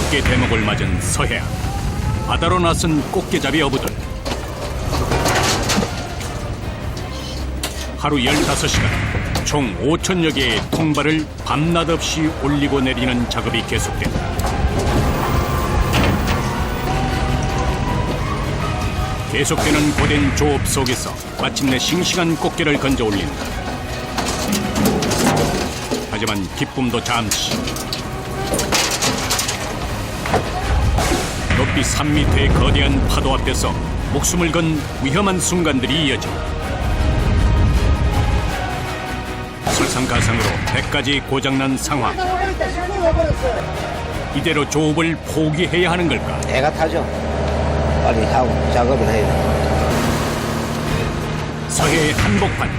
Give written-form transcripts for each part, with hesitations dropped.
어렵게 대목을 맞은 서해안. 바다로 나선 꽃게잡이 어부들. 하루 15시간, 총 5천여 개의 통발을 밤낮 없이 올리고 내리는 작업이 계속된다. 계속되는 고된 조업 속에서 마침내 싱싱한 꽃게를 건져 올린다. 하지만 기쁨도 잠시. 높이 3m의 거대한 파도 앞에서 목숨을 건 위험한 순간들이 이어진다. 설상가상으로 배까지 고장난 상황. 이대로 조업을 포기해야 하는 걸까? 애가 타죠. 빨리 하고 작업을 해야 돼. 서해의 한복판,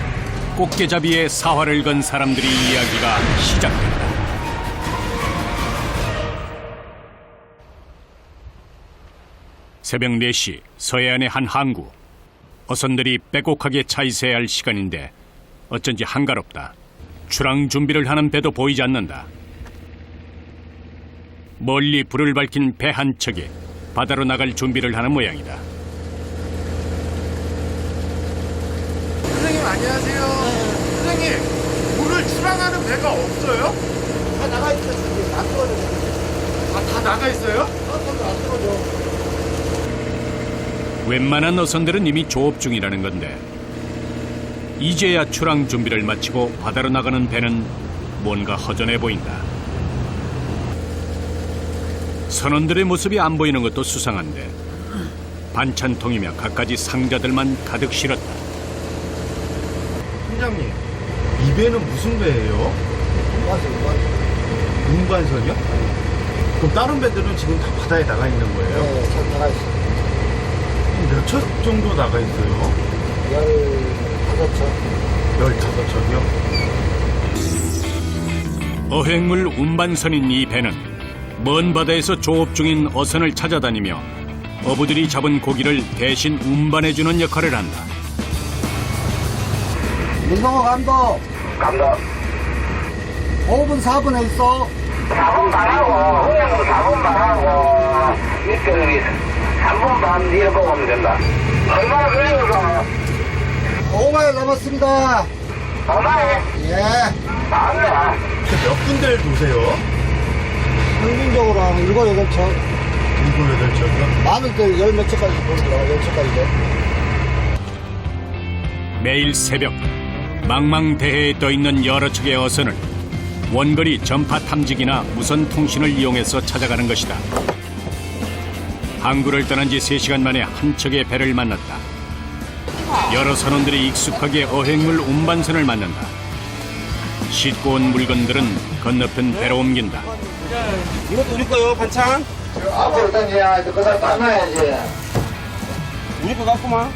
꽃게잡이의 사활을 건 사람들의 이야기가 시작된다. 새벽 4시 서해안의 한 항구. 어선들이 빼곡하게 차 있어야 할 시간인데 어쩐지 한가롭다. 출항 준비를 하는 배도 보이지 않는다. 멀리 불을 밝힌 배 한 척이 바다로 나갈 준비를 하는 모양이다. 선생님 안녕하세요. 선생님, 물을 출항하는 배가 없어요? 다 나가 있었지. 안 떨어져. 아, 다 나가 있어요? 안 떨어져. 웬만한 어선들은 이미 조업 중이라는 건데 이제야 출항 준비를 마치고 바다로 나가는 배는 뭔가 허전해 보인다. 선원들의 모습이 안 보이는 것도 수상한데 반찬통이며 갖가지 상자들만 가득 실었다. 팀장님, 이 배는 무슨 배예요? 운반선이요? 그럼 다른 배들은 지금 다 바다에 나가 있는 거예요? 네, 참 나가 있어. 몇 척 정도 나가 있어요? 15척. 15척이요? 어획물 운반선인 이 배는 먼 바다에서 조업 중인 어선을 찾아다니며 어부들이 잡은 고기를 대신 운반해주는 역할을 한다. 민성호 감독. 5분 4분에 있어. 4분 반하고, 흥량도 4분 반하고, 이끌이 3분 반 뒤에 보고 오면 된다. 얼마나 걸려서? 5마일 남았습니다. 얼마에? 예. 안돼. 몇 군데를 도세요? 평균적으로 한 7, 8척. 7, 8척이요? 많을 때 10몇 척까지 보더라고. 10척까지도. 매일 새벽 망망대해에 떠있는 여러 척의 어선을 원거리 전파 탐지기나 무선 통신을 이용해서 찾아가는 것이다. 항구를 떠난 지 3시간 만에 한 척의 배를 만났다. 여러 선원들이 익숙하게 어획물 운반선을 만난다. 싣고 온 물건들은 건너편 배로 옮긴다. 이것도 우리 거요, 반찬? 앞으로 던져야 그 사람 만나야지. 우리 거 같구만.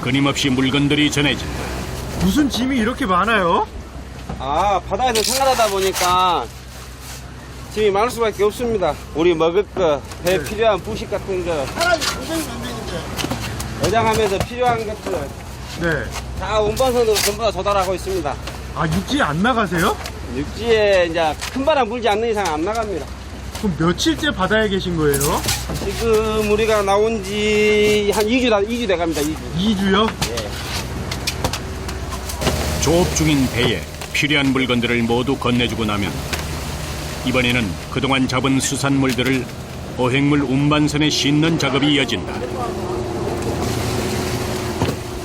끊임없이 물건들이 전해진다. 무슨 짐이 이렇게 많아요? 아, 바다에서 생활하다 보니까 짐이 많을 수밖에 없습니다. 우리 먹을 거, 배 필요한 부식 같은 거, 어장하면서 필요한 것들 네. 다 운반선으로 전부 다 조달하고 있습니다. 아, 육지에 안 나가세요? 육지에 이제 큰 바람 불지 않는 이상 안 나갑니다. 그럼 며칠째 바다에 계신 거예요? 지금 우리가 나온 지 한 2주 돼 갑니다, 2주. 2주요? 조업 중인 배에 필요한 물건들을 모두 건네주고 나면 이번에는 그동안 잡은 수산물들을 어획물 운반선에 싣는 작업이 이어진다.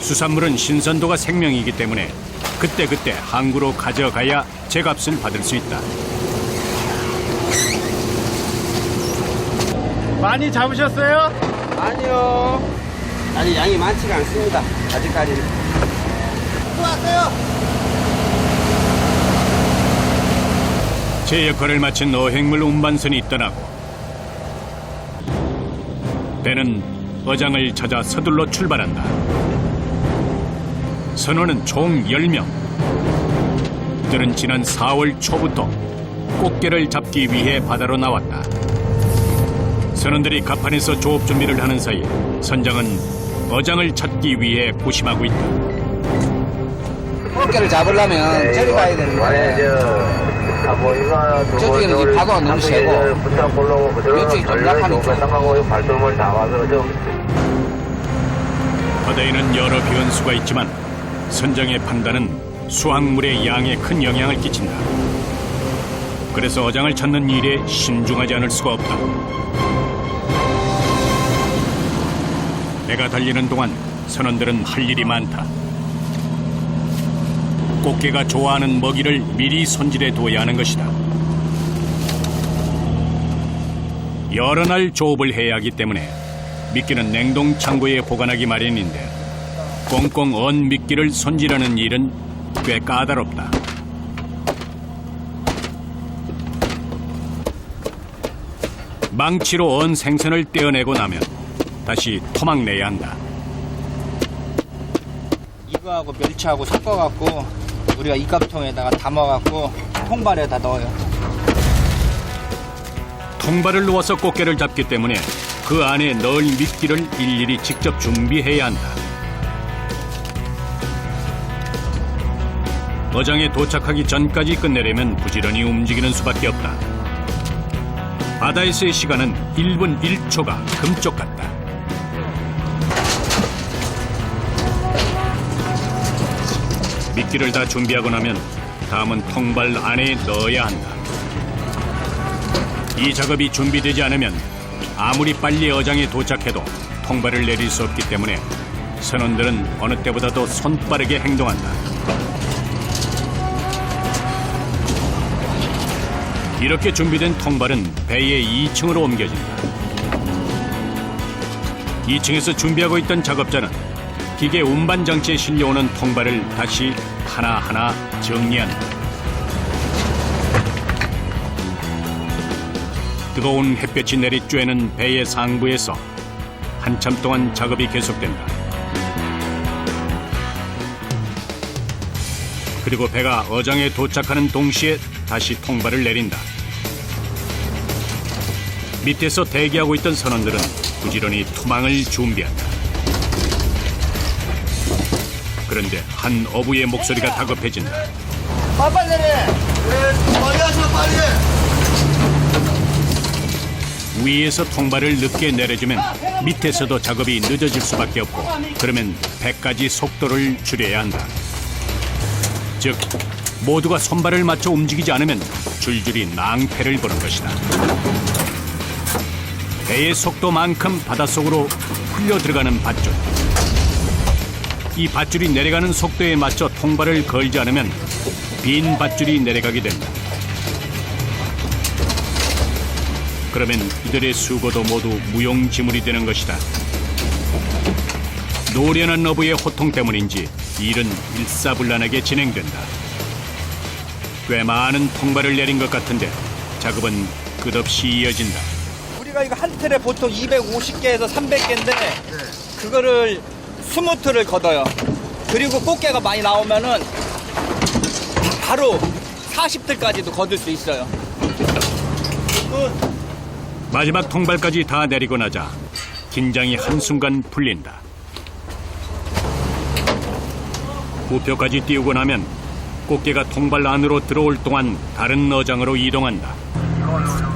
수산물은 신선도가 생명이기 때문에 그때그때 항구로 가져가야 제값을 받을 수 있다. 많이 잡으셨어요? 아니요. 아직 양이 많지가 않습니다. 아직까지는. 제 역할을 마친 어획물 운반선이 떠나고 배는 어장을 찾아 서둘러 출발한다. 선원은 총 10명. 그들은 지난 4월 초부터 꽃게를 잡기 위해 바다로 나왔다. 선원들이 갑판에서 조업 준비를 하는 사이 선장은 어장을 찾기 위해 고심하고 있다. 꽃게를 잡으려면 저리 가야 되는데. 와야죠. 저쪽에는 이 파도가 너무 세고 이쪽이 좀 약하니까. 발톱을 잡아서 좀 바다에는 여러 변수가 있지만 선장의 판단은 수확물의 양에 큰 영향을 끼친다. 그래서 어장을 찾는 일에 신중하지 않을 수가 없다. 배가 달리는 동안 선원들은 할 일이 많다. 꽃게가 좋아하는 먹이를 미리 손질해 두어야 하는 것이다. 여러 날 조업을 해야 하기 때문에 미끼는 냉동 창고에 보관하기 마련인데 꽁꽁 언 미끼를 손질하는 일은 꽤 까다롭다. 망치로 언 생선을 떼어내고 나면 다시 토막 내야 한다. 이거하고 멸치하고 섞어갖고 우리가 이갑통에다가 담아갖고 통발에다 넣어요. 통발을 놓아서 꽃게를 잡기 때문에 그 안에 넣을 미끼를 일일이 직접 준비해야 한다. 어장에 도착하기 전까지 끝내려면 부지런히 움직이는 수밖에 없다. 바다에서의 시간은 1분 1초가 금쪽 같다. 미끼를 다 준비하고 나면 다음은 통발 안에 넣어야 한다. 이 작업이 준비되지 않으면 아무리 빨리 어장에 도착해도 통발을 내릴 수 없기 때문에 선원들은 어느 때보다도 손빠르게 행동한다. 이렇게 준비된 통발은 배의 2층으로 옮겨진다. 2층에서 준비하고 있던 작업자는 기계 운반 장치에 실려오는 통발을 다시 하나하나 정리한다. 뜨거운 햇볕이 내리쬐는 배의 상부에서 한참 동안 작업이 계속된다. 그리고 배가 어장에 도착하는 동시에 다시 통발을 내린다. 밑에서 대기하고 있던 선원들은 부지런히 토망을 준비한다. 그런데 한 어부의 목소리가 다급해진다. 빨리 내려. 빨리 하세요, 빨리. 위에서 통발을 늦게 내려주면 밑에서도 작업이 늦어질 수밖에 없고 그러면 배까지 속도를 줄여야 한다. 즉 모두가 손발을 맞춰 움직이지 않으면 줄줄이 낭패를 보는 것이다. 배의 속도만큼 바닷속으로 흘려 들어가는 밧줄. 이 밧줄이 내려가는 속도에 맞춰 통발을 걸지 않으면 빈 밧줄이 내려가게 된다. 그러면 이들의 수고도 모두 무용지물이 되는 것이다. 노련한 어부의 호통 때문인지 일은 일사불란하게 진행된다. 꽤 많은 통발을 내린 것 같은데 작업은 끝없이 이어진다. 우리가 이거 한 틀에 보통 250개에서 300개인데 그거를 20틀을 걷어요. 그리고 꽃게가 많이 나오면은 바로 40틀까지도 걷을 수 있어요. 마지막 통발까지 다 내리고 나자 긴장이 한순간 풀린다. 부표까지 띄우고 나면 꽃게가 통발 안으로 들어올 동안 다른 어장으로 이동한다.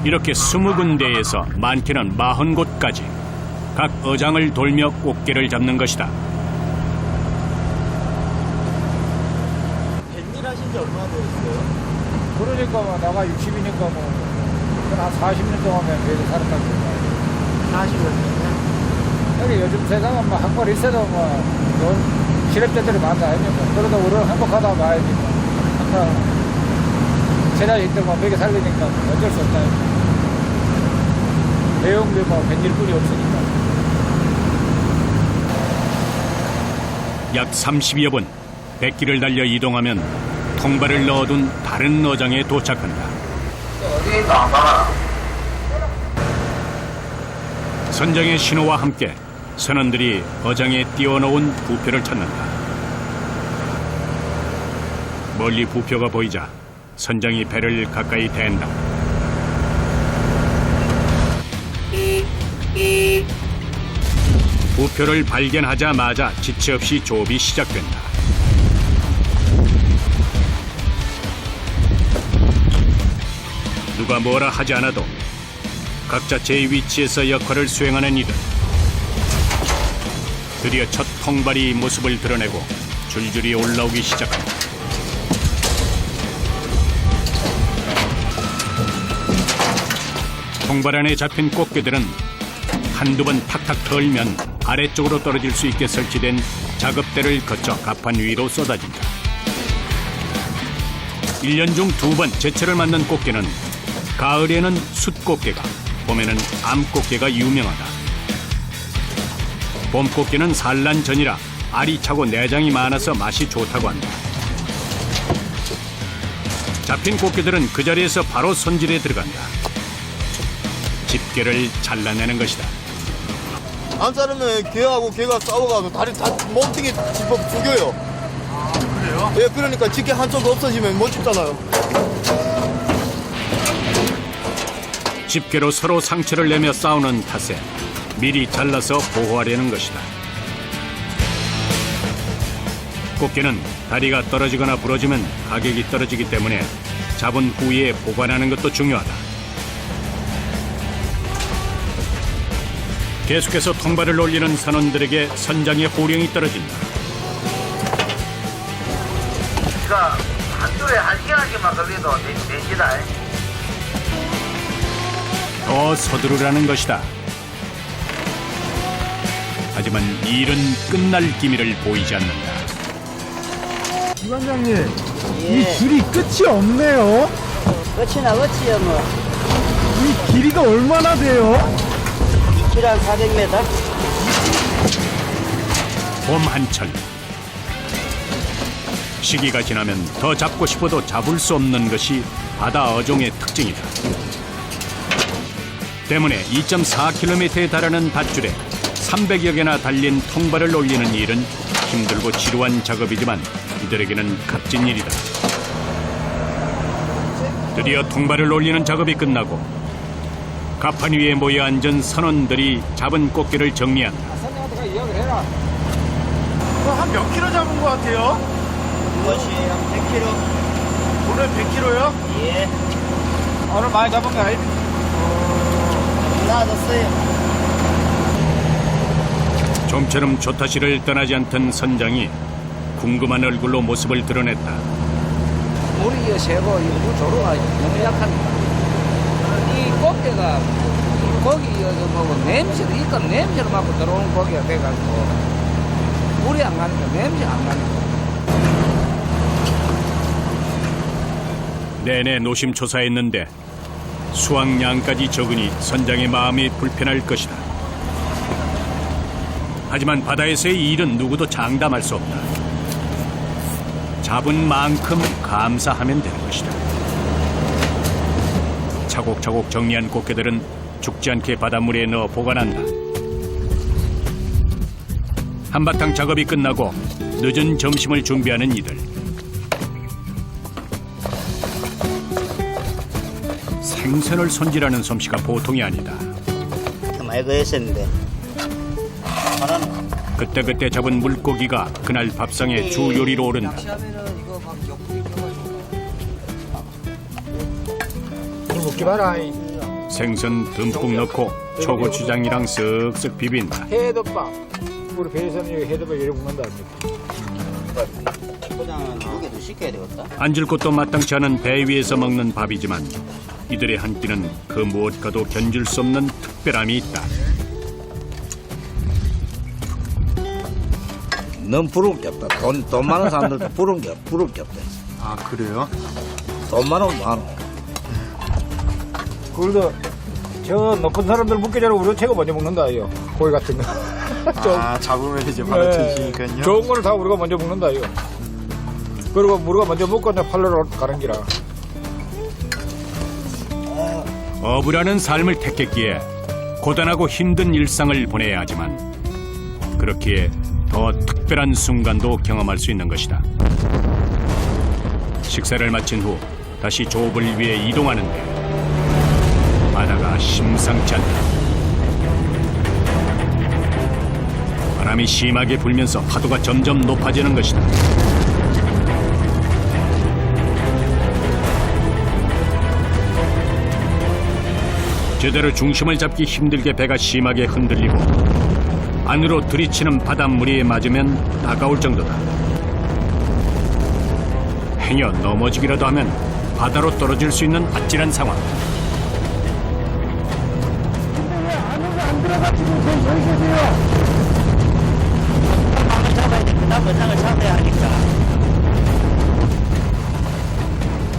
이렇게 20군데에서 많게는 40곳까지 각 어장을 돌며 꽃게를 잡는 것이다. 뱃일 하신 지 얼마나 되셨어요? 그러니까 뭐 나가 60이니까 뭐 한 40년 동안 매일 살았다고. 40년. 여기 요즘 세상은 뭐 학벌 있어도 뭐 실업자들이 많다 아닙니까? 그래도 우리는 행복하다 봐야지. 항상 제자리 있던 거 먹여 살리니까 어쩔 수 없다. 배용도 뭐 뱃일뿐이 없으니까. 약 30여 분 백기를 달려 이동하면 통발을 넣어둔 다른 어장에 도착한다. 선장의 신호와 함께 선원들이 어장에 띄워놓은 부표를 찾는다. 멀리 부표가 보이자 선장이 배를 가까이 댄다. 부표를 발견하자마자 지체 없이 조업이 시작된다. 누가 뭐라 하지 않아도 각자 제 위치에서 역할을 수행하는 이들. 드디어 첫 통발이 모습을 드러내고 줄줄이 올라오기 시작합니다. 통발 안에 잡힌 꽃게들은 한두 번 탁탁 털면 아래쪽으로 떨어질 수 있게 설치된 작업대를 거쳐 갑판 위로 쏟아진다. 1년 중 2번 제철을 맞는 꽃게는 가을에는 숫꽃게가, 봄에는 암꽃게가 유명하다. 봄꽃게는 산란 전이라 알이 차고 내장이 많아서 맛이 좋다고 한다. 잡힌 꽃게들은 그 자리에서 바로 손질에 들어간다. 집게를 잘라내는 것이다. 안 자르면 개하고 개가 싸워가지고 다리 다 몸뚱이 집어 죽여요. 그래요? 예, 그러니까 집게 한쪽 없어지면 못 죽잖아요. 집게로 서로 상처를 내며 싸우는 탓에 미리 잘라서 보호하려는 것이다. 꽃게는 다리가 떨어지거나 부러지면 가격이 떨어지기 때문에 잡은 후에 보관하는 것도 중요하다. 계속해서 통발을 올리는 선원들에게 선장의 호령이 떨어진다. 이거 한 줄에 1시간씩만 걸려도 되지다. 더 서두르라는 것이다. 하지만 이 일은 끝날 기미를 보이지 않는다. 주관장님, 이 줄이 끝이 없네요. 끝이나 어찌요 뭐. 이 길이가 얼마나 돼요? 길 한 400m? 봄 한철. 시기가 지나면 더 잡고 싶어도 잡을 수 없는 것이 바다 어종의 특징이다. 때문에 2.4km에 달하는 밧줄에 300여 개나 달린 통발을 올리는 일은 힘들고 지루한 작업이지만 이들에게는 값진 일이다. 드디어 통발을 올리는 작업이 끝나고 갑판 위에 모여 앉은 선원들이 잡은 꽃게를 정리한다. 선생한테 이야기를 해라. 한 몇 킬로 잡은 것 같아요? 이것이 한 100kg. 오늘 100킬로요? 예. 오늘 많이 잡은 거 아닙니까? 나아졌어요. 좀처럼 조타시를 떠나지 않던 선장이 궁금한 얼굴로 모습을 드러냈다. 물이 새고 이 조류가 너무 약합니다. 이 꽃게가 고기 보고 냄새도 일단 냄새를 맡고 들어오는 고기가 돼가지고 물이 안 가니까 냄새 안 가니까. 내내 노심초사했는데 수확량까지 적으니 선장의 마음이 불편할 것이다. 하지만 바다에서의 이 일은 누구도 장담할 수 없다. 잡은 만큼 감사하면 되는 것이다. 차곡차곡 정리한 꽃게들은 죽지 않게 바닷물에 넣어 보관한다. 한바탕 작업이 끝나고 늦은 점심을 준비하는 이들. 생선을 손질하는 솜씨가 보통이 아니다. 많이 거했었는데. 그때그때 잡은 물고기가 그날 밥상의 주 요리로 오른다. 먹기 봐라. 생선 듬뿍 넣고 초고추장이랑 쓱쓱 비빈다. 해덮밥. 우리 배에서는 해덮밥 이렇게 먹는다. 포장은 무게도 시켜야 되겠다. 앉을 곳도 마땅치 않은 배 위에서 먹는 밥이지만 이들의 한 끼는 그 무엇과도 견줄 수 없는 특별함이 있다. 너무 부러울 게 없다. 돈 많은 사람들도 부러울 게 없다. 아, 그래요? 돈 많으면 많아. 그래도 저 높은 사람들 먹기 전에 우리가 제가 먼저 먹는다요. 고기 같은 거. 아, 잡으면 이제 바로 드시니까요? 좋은 거는 다 우리가 먼저 먹는다요. 그리고 우리가 먼저 먹고 이제 팔러 가는 기라. 어부라는 삶을 택했기에 고단하고 힘든 일상을 보내야 하지만 그렇기에 더 특별한 순간도 경험할 수 있는 것이다. 식사를 마친 후 다시 조업을 위해 이동하는데 바다가 심상치 않다. 바람이 심하게 불면서 파도가 점점 높아지는 것이다. 제대로 중심을 잡기 힘들게 배가 심하게 흔들리고 안으로 들이치는 바닷물이 맞으면 따가울 정도다. 행여 넘어지기라도 하면 바다로 떨어질 수 있는 아찔한 상황.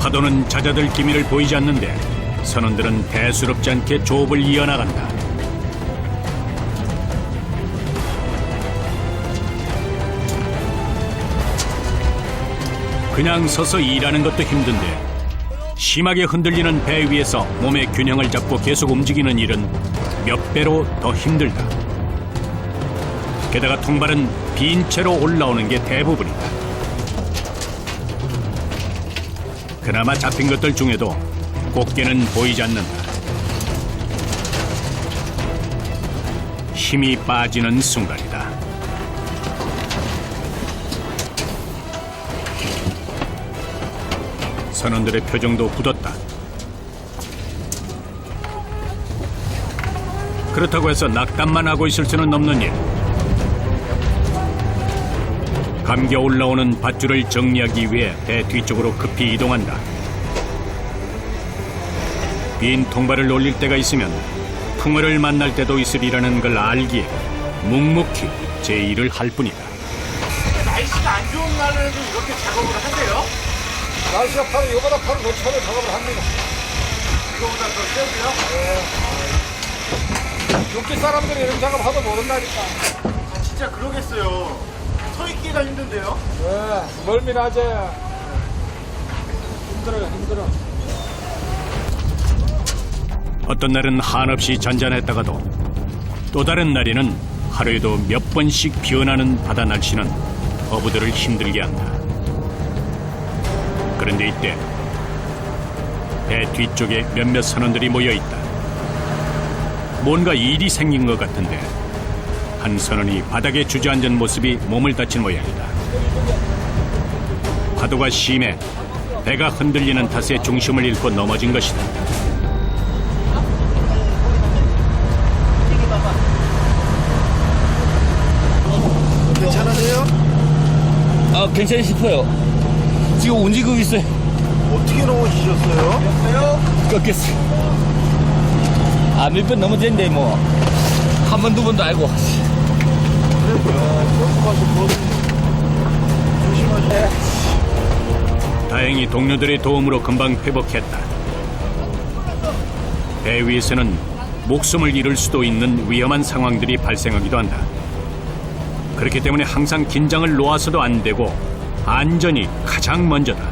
파도는 잦아들 기미를 보이지 않는데 선원들은 대수롭지 않게 조업을 이어나간다. 그냥 서서 일하는 것도 힘든데 심하게 흔들리는 배 위에서 몸의 균형을 잡고 계속 움직이는 일은 몇 배로 더 힘들다. 게다가 통발은 빈 채로 올라오는 게 대부분이다. 그나마 잡힌 것들 중에도 꽃게는 보이지 않는다. 힘이 빠지는 순간이다. 선원들의 표정도 굳었다. 그렇다고 해서 낙담만 하고 있을 수는 없는 일. 감겨 올라오는 밧줄을 정리하기 위해 배 뒤쪽으로 급히 이동한다. 빈 통발을 올릴 때가 있으면 풍어를 만날 때도 있으리라는 걸 알기에 묵묵히 제 일을 할 뿐이다. 날씨가 안 좋은 날에도 이렇게 작업을 한대요? 날씨가 바로 이거보다 바로 놓쳐서 작업을 합니다. 이거보다 더 세고요? 육지 사람들이 이런 작업하도 모른다니까. 아, 진짜 그러겠어요. 서 있기가 힘든데요? 멀미나지. 힘들어. 어떤 날은 한없이 잔잔했다가도 또 다른 날에는 하루에도 몇 번씩 변하는 바다 날씨는 어부들을 힘들게 한다. 그런데 이때 배 뒤쪽에 몇몇 선원들이 모여있다. 뭔가 일이 생긴 것 같은데 한 선원이 바닥에 주저앉은 모습이 몸을 다친 모양이다. 파도가 심해 배가 흔들리는 탓에 중심을 잃고 넘어진 것이다. 괜찮으세요? 아, 괜찮이 싶어요. 지금 움직이고 있어요. 어떻게 넘어지셨어요? 꺾였어요. 아, 몇 번 넘어졌는데 뭐 한 번, 두 번도 알고. 다행히 동료들의 도움으로 금방 회복했다. 배 위에서는 목숨을 잃을 수도 있는 위험한 상황들이 발생하기도 한다. 그렇기 때문에 항상 긴장을 놓아서도 안 되고 안전이 가장 먼저다.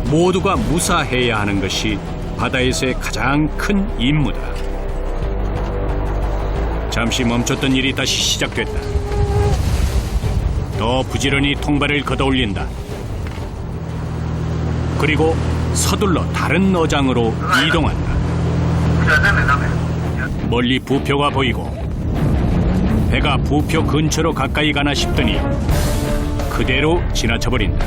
모두가 무사해야 하는 것이 바다에서의 가장 큰 임무다. 잠시 멈췄던 일이 다시 시작됐다. 더 부지런히 통발을 걷어올린다. 그리고 서둘러 다른 어장으로 이동한다. 멀리 부표가 보이고 배가 부표 근처로 가까이 가나 싶더니 그대로 지나쳐버린다.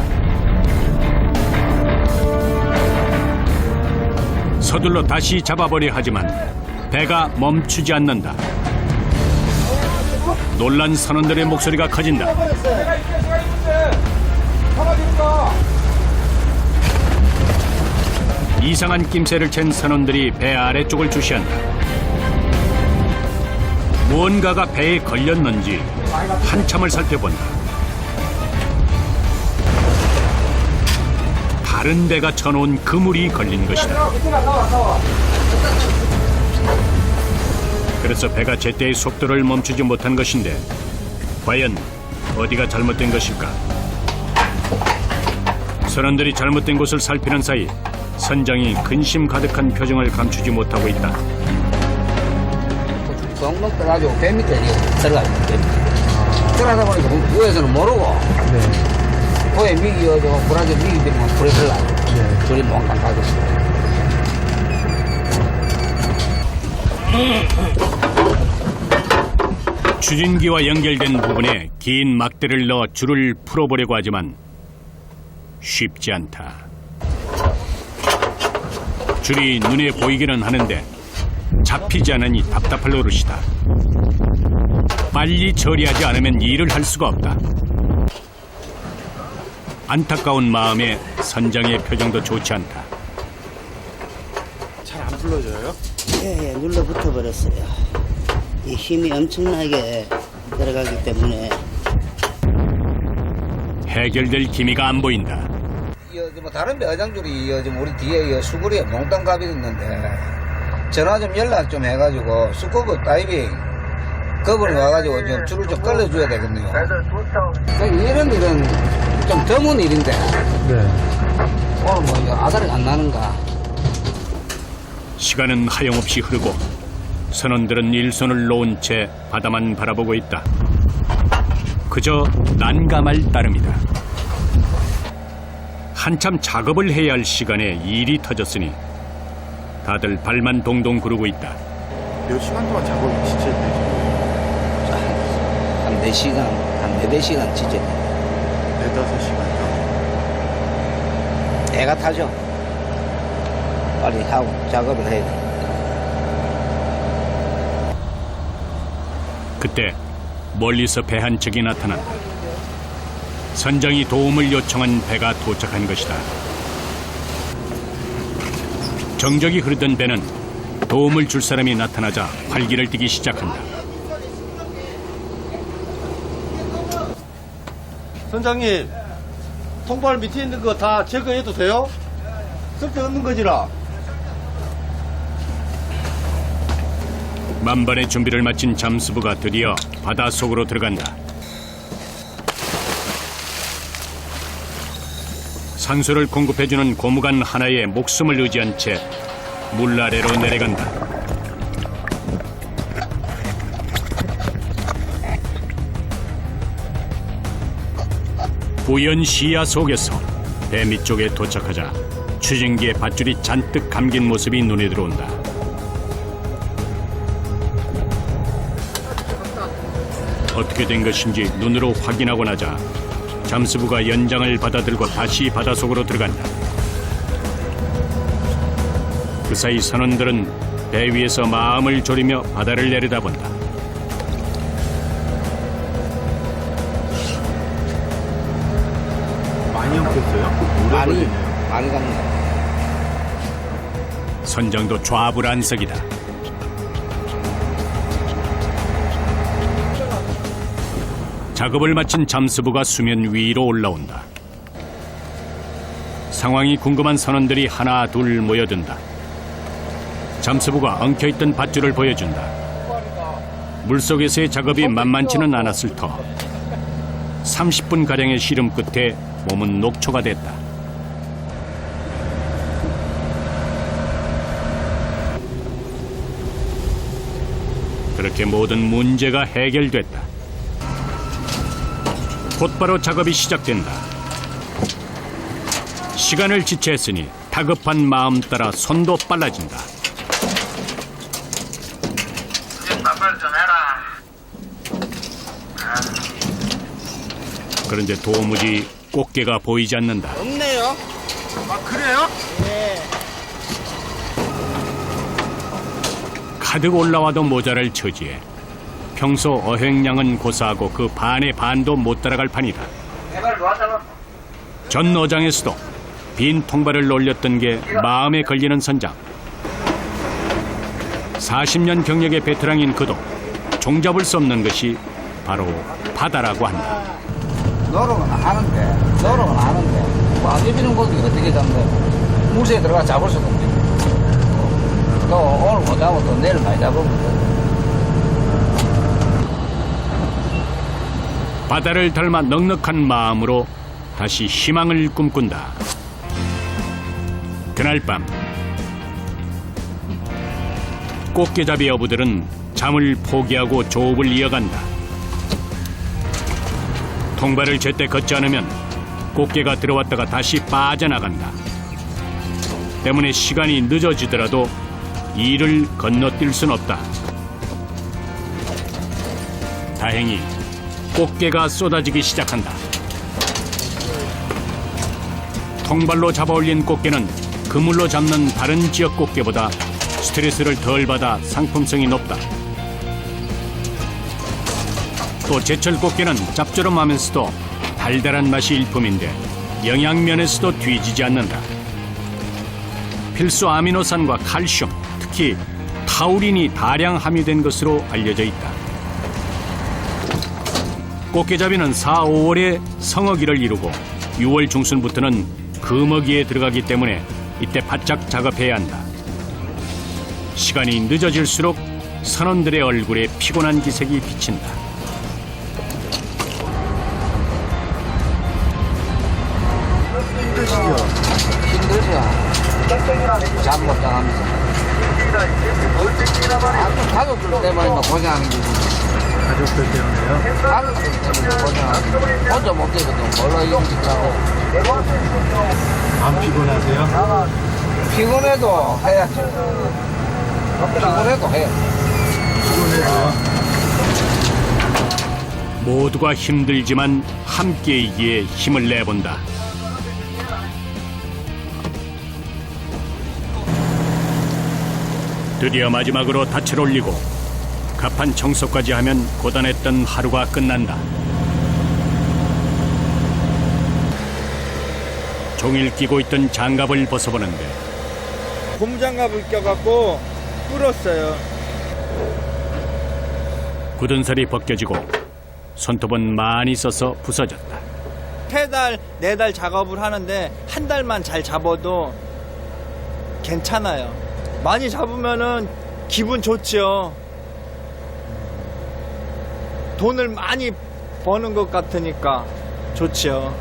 서둘러 다시 잡아보려 하지만 배가 멈추지 않는다. 놀란 선원들의 목소리가 커진다. 이상한 낌새를 챈 선원들이 배 아래쪽을 주시한다. 무언가가 배에 걸렸는지 한참을 살펴본다. 다른 배가 쳐놓은 그물이 걸린 것이다. 그래서 배가 제때의 속도를 멈추지 못한 것인데 과연 어디가 잘못된 것일까? 선원들이 잘못된 곳을 살피는 사이 선장이 근심 가득한 표정을 감추지 못하고 있다. 덩덩 떠가지고 배 밑에 들어가요. 들어가다 보니까 위에서는 모르고 고에 미기여서 불안해 미기 되면 불에 들어가요. 둘이 몽땅 가졌어요. 추진기와 연결된 부분에 긴 막대를 넣어 줄을 풀어보려고 하지만 쉽지 않다. 줄이 눈에 보이기는 하는데 잡히지 않으니 답답할 노릇이다. 빨리 처리하지 않으면 일을 할 수가 없다. 안타까운 마음에 선장의 표정도 좋지 않다. 잘 안 불러져요? 예, 눌러 붙어버렸어요. 이 힘이 엄청나게 들어가기 때문에. 해결될 기미가 안 보인다. 뭐 다른 배화장줄이 좀 우리 뒤에 수구리에 몽땅갑이 있는데 전화 좀 연락 좀 해가지고 스쿠버 다이빙 그분이 와가지고 좀 줄을 좀 끌어줘야 되겠네요. 이런 일은 좀 드문 일인데 오늘 뭐 아다리 안 나는가. 시간은 하염없이 흐르고 선원들은 일손을 놓은 채 바다만 바라보고 있다. 그저 난감할 따름이다. 한참 작업을 해야 할 시간에 일이 터졌으니 다들 발만 동동 구르고 있다. 몇 시간 동안 작업이 지체했대요? 한 4시간, 한 4-5시간 지제. 4-5시간이요? 애가 타죠. 빨리 하고 작업을 해야 돼. 그때 멀리서 배 한 척이 나타난다. 선장이 도움을 요청한 배가 도착한 것이다. 정적이 흐르던 배는 도움을 줄 사람이 나타나자 활기를 띠기 시작한다. 선장님, 통발 밑에 있는 거 다 제거해도 돼요? 쓸데없는 거지라. 만반의 준비를 마친 잠수부가 드디어 바닷속으로 들어간다. 산소를 공급해주는 고무관 하나에 목숨을 의지한 채 물 아래로 내려간다. 뿌연 시야 속에서 배 밑쪽에 도착하자 추진기에 밧줄이 잔뜩 감긴 모습이 눈에 들어온다. 어떻게 된 것인지 눈으로 확인하고 나자 잠수부가 연장을 받아들고 다시 바닷속으로 들어간다. 그 사이 선원들은 배 위에서 마음을 졸이며 바다를 내려다본다. 많이 엉켰어요? 많이 갑니다. 선장도 좌불안석이다. 작업을 마친 잠수부가 수면 위로 올라온다. 상황이 궁금한 선원들이 하나 둘 모여든다. 잠수부가 엉켜있던 밧줄을 보여준다. 물속에서의 작업이 만만치는 않았을 터 30분가량의 시름 끝에 몸은 녹초가 됐다. 그렇게 모든 문제가 해결됐다. 곧바로 작업이 시작된다. 시간을 지체했으니 다급한 마음 따라 손도 빨라진다. 빨리 좀 해라. 그런데 도무지 꽃게가 보이지 않는다. 없네요. 아, 그래요? 가득 올라와도 모자랄 처지에 평소 어획량은 고사하고 그 반의 반도 못 따라갈 판이다. 전 어장에서도 빈 통발을 올렸던 게 마음에 걸리는 선장. 40년 경력의 베테랑인 그도 종잡을 수 없는 것이 바로 바다라고 한다. 노력은 하는데 뭐 안 잡히는 고기 어떻게 잡는데 물새에 들어가 잡을 수도 없지. 또 오늘 못 잡고 또 내일 많이 잡으면 돼. 바다를 닮아 넉넉한 마음으로 다시 희망을 꿈꾼다. 그날 밤 꽃게잡이 어부들은 잠을 포기하고 조업을 이어간다. 통발을 제때 걷지 않으면 꽃게가 들어왔다가 다시 빠져나간다. 때문에 시간이 늦어지더라도 일을 건너뛸 순 없다. 다행히 꽃게가 쏟아지기 시작한다. 통발로 잡아올린 꽃게는 그물로 잡는 다른 지역 꽃게보다 스트레스를 덜 받아 상품성이 높다. 또 제철 꽃게는 짭조름하면서도 달달한 맛이 일품인데 영양면에서도 뒤지지 않는다. 필수 아미노산과 칼슘, 특히 타우린이 다량 함유된 것으로 알려져 있다. 꽃게잡이는 4, 5월에 성어기를 이루고 6월 중순부터는 금어기에 들어가기 때문에 이때 바짝 작업해야 한다. 시간이 늦어질수록 선원들의 얼굴에 피곤한 기색이 비친다. 힘들죠. 잠 못 자면서. 가족들 때문에 고생하는 거지. 가족들 때문에요? 가족들 때문에 고생하는 거지. 혼자 못 되거든. 몰라 이기더라고. 안 피곤하세요? 피곤해도 해야지. 피곤해도 해. 모두가 힘들지만 함께이기에 힘을 내본다. 드디어 마지막으로 닻을 올리고 갑판 청소까지 하면 고단했던 하루가 끝난다. 종일 끼고 있던 장갑을 벗어보는데 곰장갑을 껴갖고 뿔었어요. 굳은 살이 벗겨지고 손톱은 많이 써서 부서졌다. 3달, 4달 작업을 하는데 한 달만 잘 잡아도 괜찮아요. 많이 잡으면은 기분 좋죠. 돈을 많이 버는 것 같으니까 좋죠.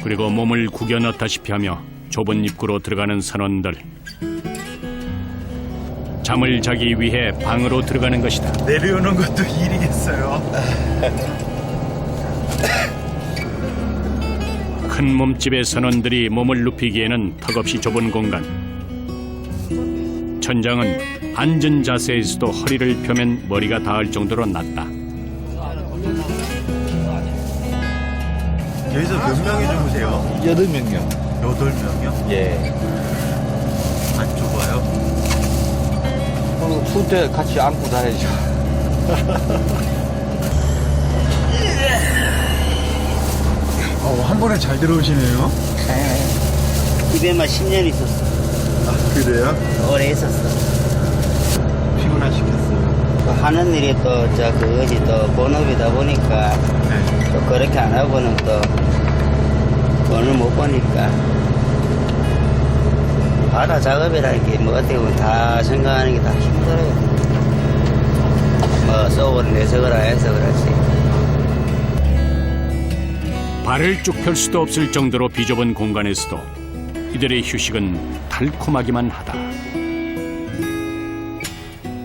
그리고 몸을 구겨 넣다시피 하며 좁은 입구로 들어가는 선원들. 잠을 자기 위해 방으로 들어가는 것이다. 내려오는 것도 일이겠어요. 큰 몸집의 선원들이 몸을 눕히기에는 턱없이 좁은 공간. 천장은 앉은 자세에서도 허리를 펴면 머리가 닿을 정도로 낮다. 여기서 몇 명이 주무세요? 8명요. 8명이요? 예. 안 좁아요? 그럼 추울 때 같이 안고 다니죠. 한 번에 잘 들어오시네요. 집에만 10년 있었어. 그래요? 오래 있었어. 피곤하시겠어요. 하는 일이 또 그것이 또 본업이다 보니까 네. 또 그렇게 안 하고는 또 돈을 못 버니까 바다 작업이라는 게 뭐 어떻게 보면 다 생각하는 게 다 힘들어요. 뭐 속을 내석을 해서 그렇지. 발을 쭉 펼 수도 없을 정도로 비좁은 공간에서도 이들의 휴식은 달콤하기만 하다.